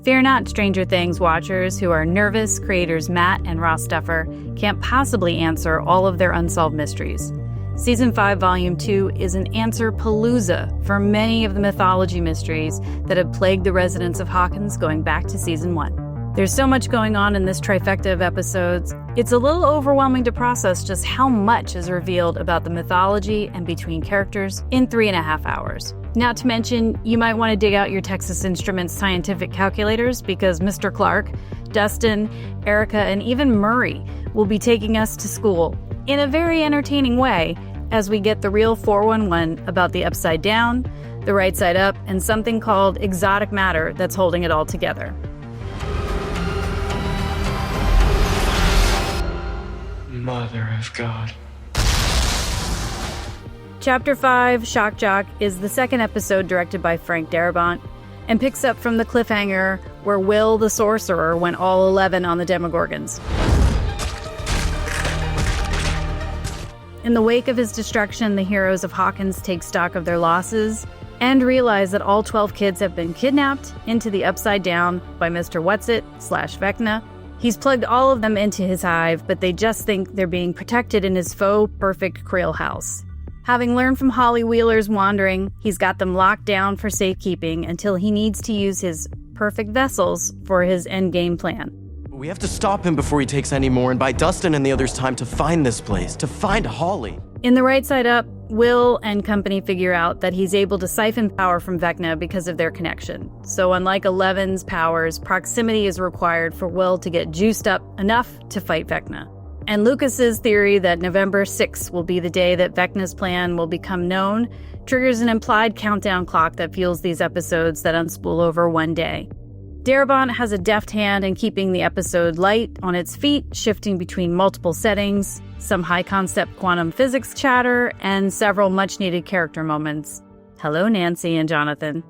Fear not, Stranger Things watchers who are nervous. Creators Matt and Ross Duffer can't possibly answer all of their unsolved mysteries. Season 5, Volume 2 is an answer-palooza for many of the mythology mysteries that have plagued the residents of Hawkins going back to Season 1. There's so much going on in this trifecta of episodes, it's a little overwhelming to process just how much is revealed about the mythology and between characters in 3.5 hours. Not to mention, you might want to dig out your Texas Instruments scientific calculators because Mr. Clark, Dustin, Erica, and even Murray will be taking us to school in a very entertaining way as we get the real 411 about the upside down, the right side up, and something called exotic matter that's holding it all together. Mother of God. Chapter 5, Shock Jock, is the second episode directed by Frank Darabont and picks up from the cliffhanger where Will the sorcerer went all 11 on the Demogorgons. In the wake of his destruction, the heroes of Hawkins take stock of their losses and realize that all 12 kids have been kidnapped into the Upside Down by Mr. Whatsit/Vecna. He's plugged all of them into his hive, but they just think they're being protected in his faux perfect Creel house. Having learned from Holly Wheeler's wandering, he's got them locked down for safekeeping until he needs to use his perfect vessels for his endgame plan. We have to stop him before he takes any more and buy Dustin and the others time to find this place, to find Holly. In the right side up, Will and company figure out that he's able to siphon power from Vecna because of their connection. So unlike Eleven's powers, proximity is required for Will to get juiced up enough to fight Vecna. And Lucas's theory that November 6th will be the day that Vecna's plan will become known triggers an implied countdown clock that fuels these episodes that unspool over one day. Darabont has a deft hand in keeping the episode light on its feet, shifting between multiple settings, some high-concept quantum physics chatter, and several much-needed character moments. Hello, Nancy and Jonathan.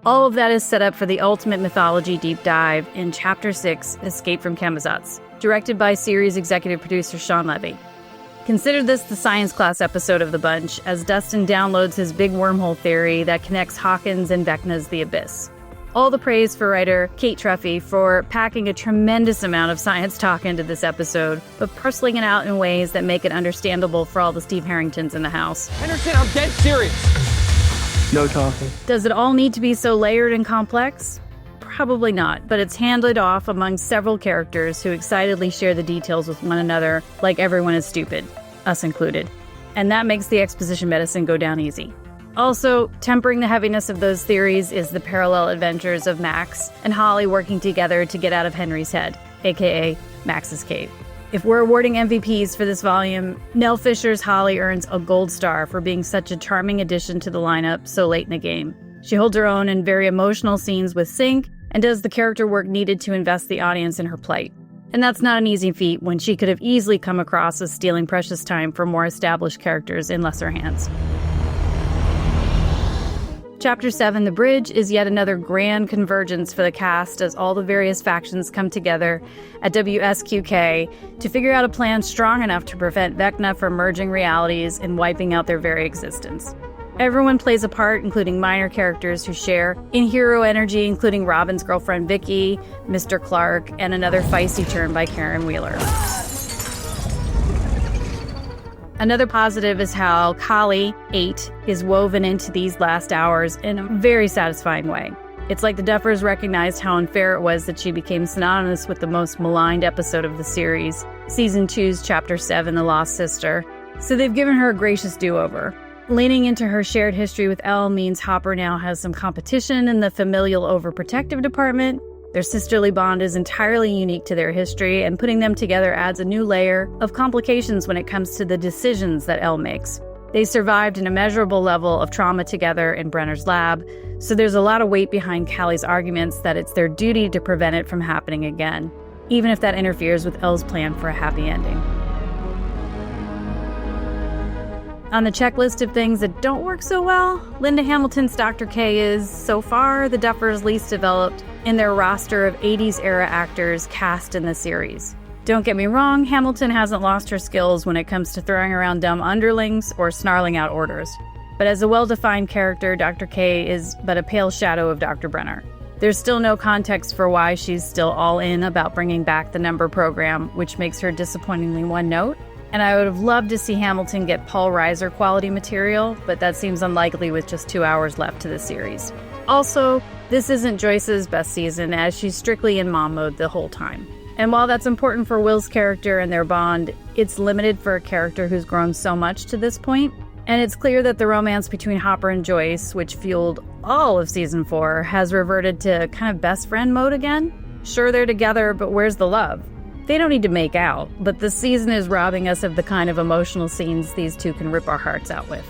All of that is set up for the ultimate mythology deep dive in Chapter 6, Escape from Camazotz, directed by series executive producer Shawn Levy. Consider this the science class episode of the bunch, as Dustin downloads his big wormhole theory that connects Hawkins and Vecna's The Abyss. All the praise for writer Kate Truffy for packing a tremendous amount of science talk into this episode, but parceling it out in ways that make it understandable for all the Steve Harringtons in the house. Henderson, I'm dead serious. No talking. Does it all need to be so layered and complex? Probably not, but it's handed off among several characters who excitedly share the details with one another like everyone is stupid, us included. And that makes the exposition medicine go down easy. Also, tempering the heaviness of those theories is the parallel adventures of Max and Holly working together to get out of Henry's head, aka Max's cave. If we're awarding MVPs for this volume, Nell Fisher's Holly earns a gold star for being such a charming addition to the lineup so late in the game. She holds her own in very emotional scenes with Sync and does the character work needed to invest the audience in her plight. And that's not an easy feat when she could have easily come across as stealing precious time from more established characters in lesser hands. Chapter 7, The Bridge, is yet another grand convergence for the cast as all the various factions come together at WSQK to figure out a plan strong enough to prevent Vecna from merging realities and wiping out their very existence. Everyone plays a part, including minor characters who share in hero energy, including Robin's girlfriend Vicky, Mr. Clark, and another feisty turn by Karen Wheeler. Another positive is how Callie, 8, is woven into these last hours in a very satisfying way. It's like the Duffers recognized how unfair it was that she became synonymous with the most maligned episode of the series, Season 2's Chapter 7, The Lost Sister, so they've given her a gracious do-over. Leaning into her shared history with Elle means Hopper now has some competition in the familial overprotective department. Their sisterly bond is entirely unique to their history, and putting them together adds a new layer of complications when it comes to the decisions that Elle makes. They survived an immeasurable level of trauma together in Brenner's lab, so there's a lot of weight behind Callie's arguments that it's their duty to prevent it from happening again, even if that interferes with Elle's plan for a happy ending. On the checklist of things that don't work so well, Linda Hamilton's Dr. K is, so far, the Duffers' least developed in their roster of 80s-era actors cast in the series. Don't get me wrong, Hamilton hasn't lost her skills when it comes to throwing around dumb underlings or snarling out orders. But as a well-defined character, Dr. K is but a pale shadow of Dr. Brenner. There's still no context for why she's still all in about bringing back the number program, which makes her disappointingly one note. And I would have loved to see Hamilton get Paul Reiser quality material, but that seems unlikely with just 2 hours left to the series. Also, this isn't Joyce's best season, as she's strictly in mom mode the whole time. And while that's important for Will's character and their bond, it's limited for a character who's grown so much to this point. And it's clear that the romance between Hopper and Joyce, which fueled all of season 4, has reverted to kind of best friend mode again. Sure, they're together, but where's the love? They don't need to make out, but the season is robbing us of the kind of emotional scenes these two can rip our hearts out with.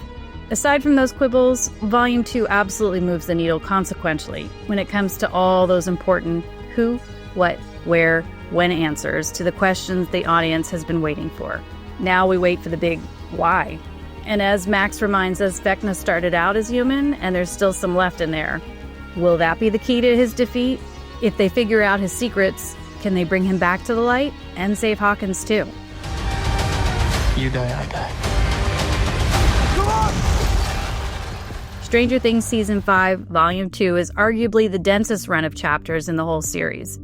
Aside from those quibbles, Volume 2 absolutely moves the needle consequentially when it comes to all those important who, what, where, when answers to the questions the audience has been waiting for. Now we wait for the big why. And as Max reminds us, Vecna started out as human, and there's still some left in there. Will that be the key to his defeat? If they figure out his secrets, can they bring him back to the light and save Hawkins too? You die, I die. Stranger Things Season 5, Volume 2 is arguably the densest run of chapters in the whole series.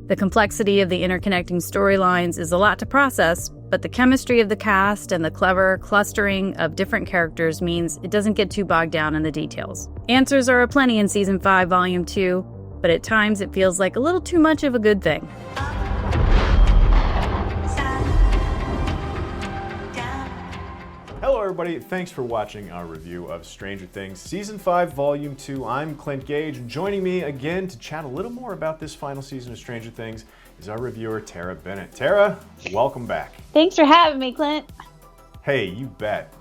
The complexity of the interconnecting storylines is a lot to process, but the chemistry of the cast and the clever clustering of different characters means it doesn't get too bogged down in the details. Answers are aplenty in Season 5, Volume 2, but at times it feels like a little too much of a good thing. Hello everybody, thanks for watching our review of Stranger Things Season 5, Volume 2. I'm Clint Gage, and joining me again to chat a little more about this final season of Stranger Things is our reviewer, Tara Bennett. Tara, welcome back. Thanks for having me, Clint. Hey, you bet.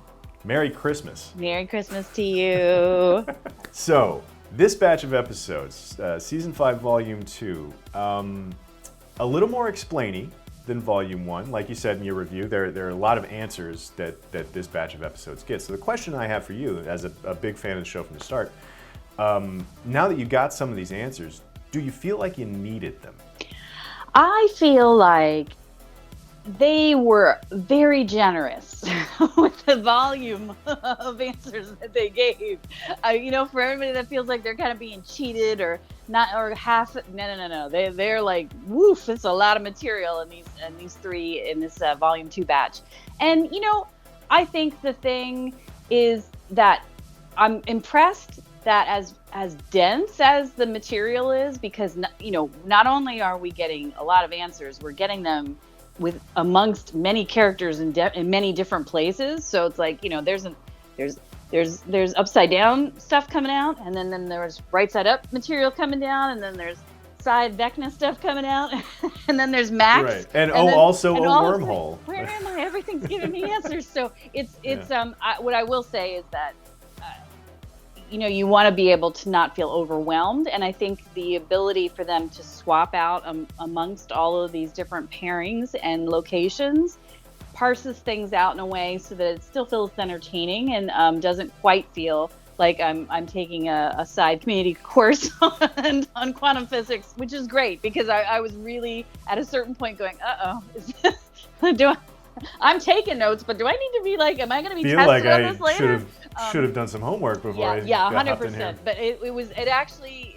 Merry Christmas. Merry Christmas to you. So, this batch of episodes, Season 5, Volume 2, a little more explainy than Volume 1. Like you said in your review, there are a lot of answers that this batch of episodes gets. So the question I have for you, as a big fan of the show from the start, now that you got some of these answers, do you feel like you needed them? I feel like they were very generous with the volume of answers that they gave. For everybody that feels like they're kind of being cheated or not, or half. No. They're like, woof! It's a lot of material in these three in this Volume 2 batch. And I think the thing is that I'm impressed that as dense as the material is, because not only are we getting a lot of answers, we're getting them with amongst many characters in many different places. So it's like, there's upside down stuff coming out, and then there's right side up material coming down, and then there's side Vecna stuff coming out, and then there's Max. Right. And also a wormhole. Like, where am I? Everything's giving me answers. So what I will say is that you want to be able to not feel overwhelmed. And I think the ability for them to swap out amongst all of these different pairings and locations parses things out in a way so that it still feels entertaining and doesn't quite feel like I'm taking a side community course on quantum physics, which is great, because I was really at a certain point going, I'm taking notes, but do I need to be like, am I going to be tested on this later? Should have done some homework before I got 100%. But it actually,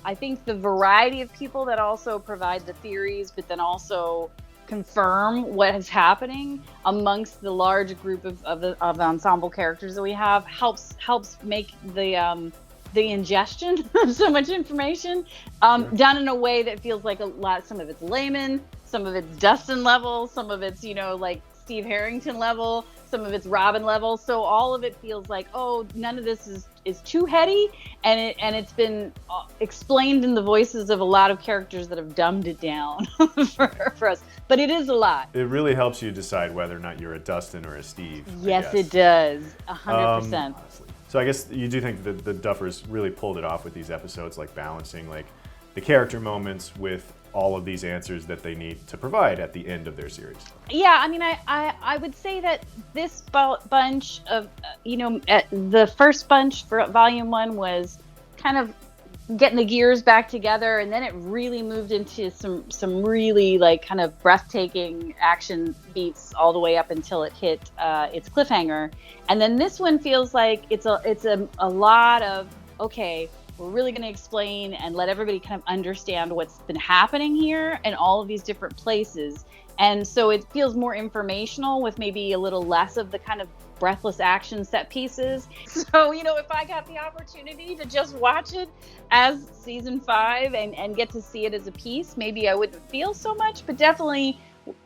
I think the variety of people that also provide the theories, but then also confirm what is happening amongst the large group of ensemble characters that we have helps make the ingestion of so much information done in a way that feels like some of it's layman, some of it's Dustin level, some of it's like Steve Harrington level, some of it's Robin level. So all of it feels like, none of this is too heady, and it's been explained in the voices of a lot of characters that have dumbed it down for us. But it is a lot. It really helps you decide whether or not you're a Dustin or a Steve. Yes, it does. 100%. So I guess you do think that the Duffers really pulled it off with these episodes, like balancing like the character moments with all of these answers that they need to provide at the end of their series. Yeah, I mean, I would say that this bunch of, the first bunch for Volume 1 was kind of getting the gears back together, and then it really moved into some really like kind of breathtaking action beats all the way up until it hit its cliffhanger. And then this one feels like it's a lot of, okay, we're really going to explain and let everybody kind of understand what's been happening here in all of these different places. And so it feels more informational with maybe a little less of the kind of breathless action set pieces. So, if I got the opportunity to just watch it as season 5 and get to see it as a piece, maybe I wouldn't feel so much. But definitely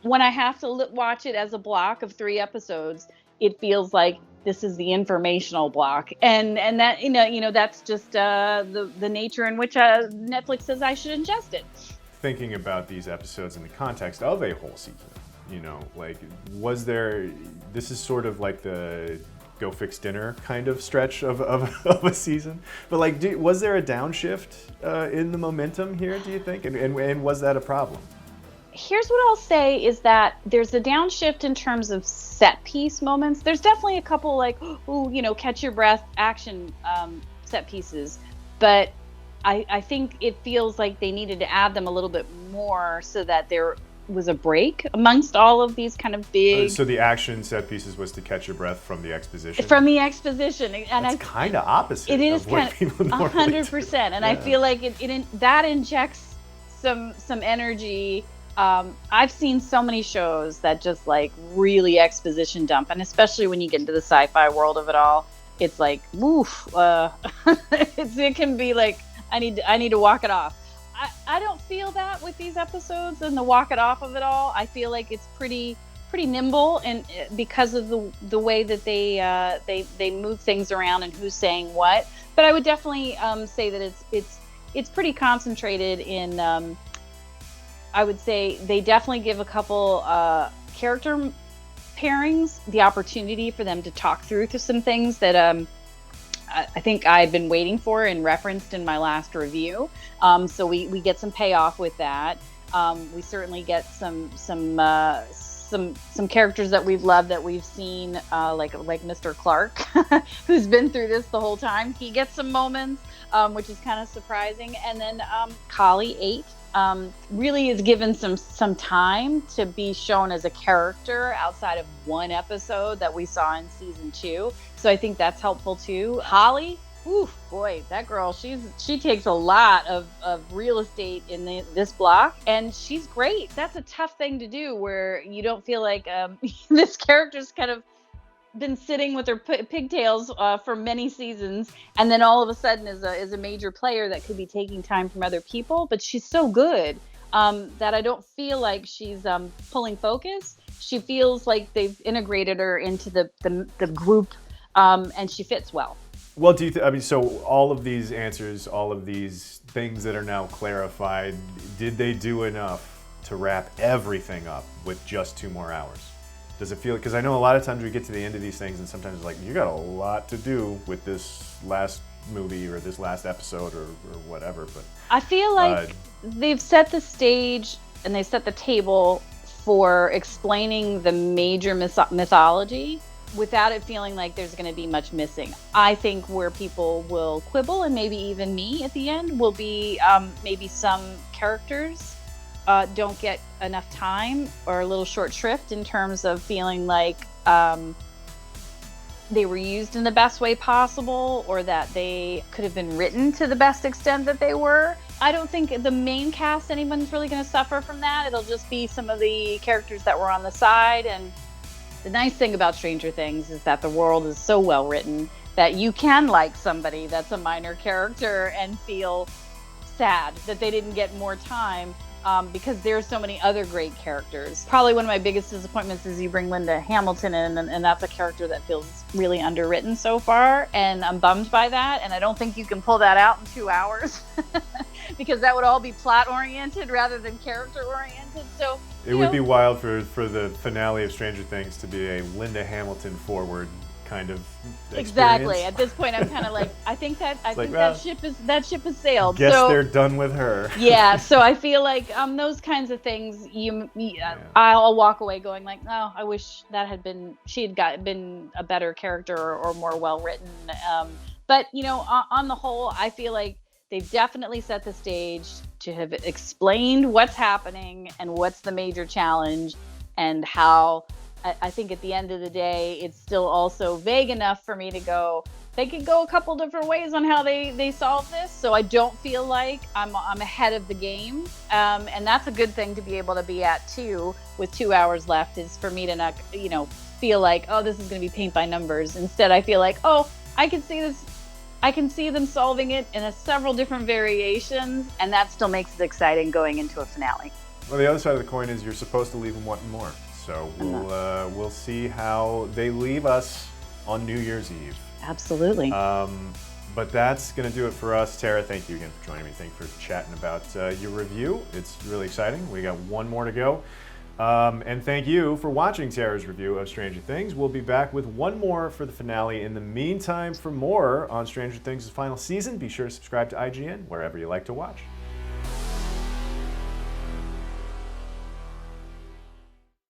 when I have to watch it as a block of 3 episodes, it feels like this is the informational block. And that, that's just the nature in which Netflix says I should ingest it. Thinking about these episodes in the context of a whole season, was there, this is sort of like the go fix dinner kind of stretch of a season, but was there a downshift in the momentum here, do you think? And was that a problem? Here's what I'll say is that there's a downshift in terms of set piece moments. There's definitely a couple catch your breath action set pieces, but I think it feels like they needed to add them a little bit more so that there was a break amongst all of these kind of big. So the action set pieces was to catch your breath from the exposition. And that's kind of opposite. It is of what people normally 100%, and yeah. I feel like that injects some energy. I've seen so many shows that just really exposition dump, and especially when you get into the sci-fi world of it all, it's like, woof. It can be like, I need to walk it off. I don't feel that with these episodes and the walk it off of it all. I feel like it's pretty nimble, and because of the way that they move things around and who's saying what. But I would definitely say that it's pretty concentrated in. I would say they definitely give a couple character pairings the opportunity for them to talk through some things that I think I've been waiting for and referenced in my last review. So we get some payoff with that. We certainly get some characters that we've loved, that we've seen, like Mr. Clark, who's been through this the whole time. He gets some moments, which is kind of surprising. And then Callie 8 really is given some time to be shown as a character outside of one episode that we saw in season 2. So I think that's helpful too. Holly, ooh, boy, that girl, she takes a lot of real estate in this block, and she's great. That's a tough thing to do, where you don't feel like this character's kind of been sitting with her pigtails for many seasons, and then all of a sudden is a major player that could be taking time from other people. But she's so good that I don't feel like she's pulling focus. She feels like they've integrated her into the group, and she fits well. Well, do you so all of these answers, all of these things that are now clarified, did they do enough to wrap everything up with just 2 more hours? Does it feel, because I know a lot of times we get to the end of these things and sometimes it's like, you got a lot to do with this last movie or this last episode or whatever. But I feel like they've set the stage and they set the table for explaining the major mythology without it feeling like there's going to be much missing. I think where people will quibble, and maybe even me at the end, will be maybe some characters don't get enough time, or a little short shrift in terms of feeling like they were used in the best way possible, or that they could have been written to the best extent that they were. I don't think the main cast, anyone's really going to suffer from that. It'll just be some of the characters that were on the side. And the nice thing about Stranger Things is that the world is so well written that you can like somebody that's a minor character and feel sad that they didn't get more time, because there's so many other great characters. Probably one of my biggest disappointments is you bring Linda Hamilton in, and that's a character that feels really underwritten so far, and I'm bummed by that, and I don't think you can pull that out in 2 hours because that would all be plot oriented rather than character oriented. So it would be wild for the finale of Stranger Things to be a Linda Hamilton forward kind of experience. Exactly. At this point, I'm kind of like, I think that ship has sailed. Guess they're done with her. Yeah. So I feel like those kinds of things, I'll walk away going like, oh, I wish she had been a better character or more well written. But on the whole, I feel like they've definitely set the stage to have explained what's happening and what's the major challenge, and how. I think at the end of the day, it's still also vague enough for me to go, they could go a couple different ways on how they solve this. So I don't feel like I'm ahead of the game. And that's a good thing to be able to be at too, with 2 hours left, is for me to not, feel like, oh, this is going to be paint by numbers. Instead, I feel like, oh, I can see this. I can see them solving it in several different variations, and that still makes it exciting going into a finale. Well, the other side of the coin is you're supposed to leave them wanting more. So we'll see how they leave us on New Year's Eve. Absolutely. But that's going to do it for us. Tara, thank you again for joining me. Thank you for chatting about your review. It's really exciting. We got one more to go. And thank you for watching Tara's review of Stranger Things. We'll be back with one more for the finale. In the meantime, for more on Stranger Things' final season, be sure to subscribe to IGN wherever you like to watch.